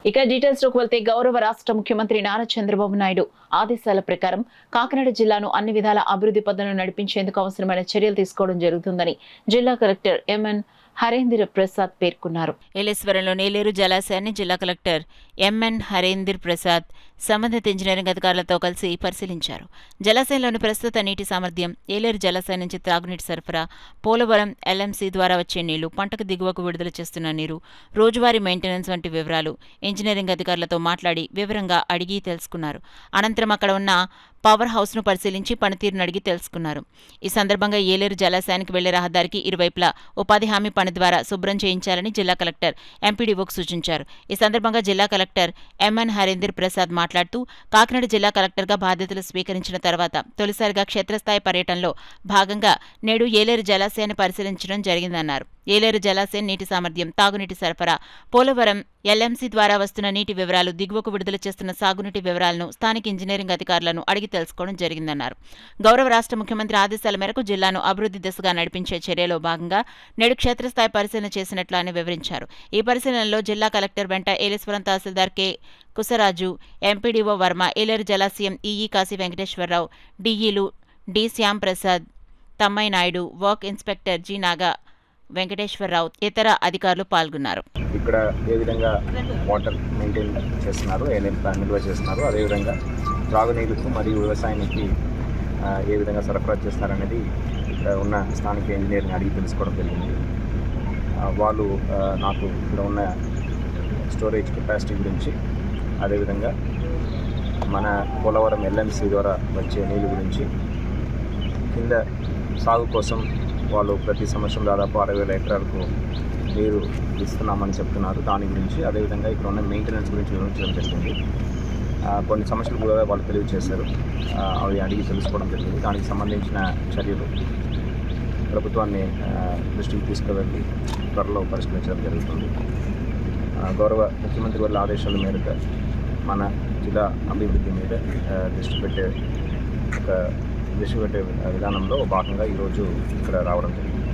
ఇక డీటెయిల్స్ లోకి వెళ్తే గౌరవ రాష్ట్ర ముఖ్యమంత్రి నారా చంద్రబాబు నాయుడు ఆదేశాల ప్రకారం కాకినాడ జిల్లాను అన్ని విధాల అభివృద్ధి పథంలో నడిపించేందుకు అవసరమైన చర్యలు తీసుకోవడం జరుగుతుందని జిల్లా కలెక్టర్ ఎంఎన్ హరేంద్ర ప్రసాద్ పేర్కొన్నారు. ఏలేశ్వరంలో నేలేరు జలాశయాన్ని జిల్లా కలెక్టర్ ఎంఎన్ హరేంద్ర ప్రసాద్ సంబంధిత ఇంజనీరింగ్ అధికారులతో కలిసి పరిశీలించారు. జలాశయంలోని ప్రస్తుత నీటి సామర్థ్యం, ఏలేరు జలాశయం నుంచి త్రాగునీటి సరఫరా, పోలవరం ఎల్ఎంసీ ద్వారా వచ్చే నీళ్లు, పంటకు దిగువకు విడుదల చేస్తున్న నీరు, రోజువారీ మెయింటెనెన్స్ వంటి వివరాలు ఇంజనీరింగ్ అధికారులతో మాట్లాడి వివరంగా అడిగి తెలుసుకున్నారు. అనంతరం అక్కడ ఉన్న పవర్ హౌస్ను పరిశీలించి పనితీరును అడిగి తెలుసుకున్నారు. ఈ సందర్భంగా ఏలేరు జలాశయానికి వెళ్లే రహదారికి ఇరువైపులా ఉపాధి హామీ పని ద్వారా శుభ్రం చేయించాలని జిల్లా కలెక్టర్ ఎంపీడీఓకు సూచించారు. ఈ సందర్భంగా జిల్లా కలెక్టర్ ఎంఎన్ హరేంద్ర ప్రసాద్ మాట్లాడుతూ, కాకినాడ జిల్లా కలెక్టర్గా బాధ్యతలు స్వీకరించిన తర్వాత తొలిసారిగా క్షేత్రస్థాయి పర్యటనలో భాగంగా నేడు ఏలేరు జలాశయాన్ని పరిశీలించడం జరిగిందన్నారు. ఏలేరు జలాశయం నీటి సామర్థ్యం, తాగునీటి సరఫరా, పోలవరం ఎల్ఎంసీ ద్వారా వస్తున్న నీటి వివరాలు, దిగువకు విడుదల చేస్తున్న సాగునీటి వివరాలను స్థానిక ఇంజనీరింగ్ అధికారులను అడిగి తెలుసుకోవడం జరిగిందన్నారు. గౌరవ రాష్ట్ర ముఖ్యమంత్రి ఆదేశాల మేరకు జిల్లాను అభివృద్ధి దిశగా నడిపించే చర్యలో భాగంగా నేడు క్షేత్రస్థాయి పరిశీలన చేసినట్లు ఆయన వివరించారు. ఈ పరిశీలనలో జిల్లా కలెక్టర్ వెంట ఏలేశ్వరం తహసీల్దార్ కె కుసరాజు, ఎంపీడీఓ వర్మ, ఏలేరు జలాశయం ఈఈ కాశీ వెంకటేశ్వరరావు, డిఈలు D Shyam Prasad, Tammayya Naidu, work inspector G Naga Venkateswararao, ఇతర అధికారులు పాల్గొన్నారు. ఇక్కడ ఏ విధంగా వాటర్ మెయింటైన్ చేస్తున్నారు, నిల్వ చేస్తున్నారు, అదేవిధంగా త్రాగునీరుకు మరియు వ్యవసాయానికి ఏ విధంగా సరఫరా చేస్తున్నారనేది ఇక్కడ ఉన్న స్థానిక ఇంజనీర్ని అడిగి తెలుసుకోవడం జరిగింది. వాళ్ళు నాకు ఇక్కడ ఉన్న స్టోరేజ్ కెపాసిటీ గురించి, అదేవిధంగా మన పోలవరం ఎల్ఎంసీ ద్వారా వచ్చే నీళ్ళు గురించి, కింద సాగు కోసం వాళ్ళు ప్రతి సంవత్సరం దాదాపు 60,000 ఎకరాలకు నీరు ఇస్తున్నామని చెప్తున్నారు. దాని గురించి, అదేవిధంగా ఇక్కడ ఉన్న మెయింటెనెన్స్ గురించి వివరించడం జరిగింది. కొన్ని సమస్యలు కూడా వాళ్ళు తెలియజేశారు, అవి అడిగి తెలుసుకోవడం జరిగింది. దానికి సంబంధించిన చర్యలు ప్రభుత్వాన్ని దృష్టికి తీసుకువెళ్ళి త్వరలో పరిష్కరించడం జరుగుతుంది. గౌరవ ముఖ్యమంత్రి వాళ్ళ ఆదేశాల మేరకు మన జిల్లా అభివృద్ధి మీద దృష్టి పెట్టే విధానంలో భాగంగా ఈరోజు ఇక్కడ రావడం జరిగింది.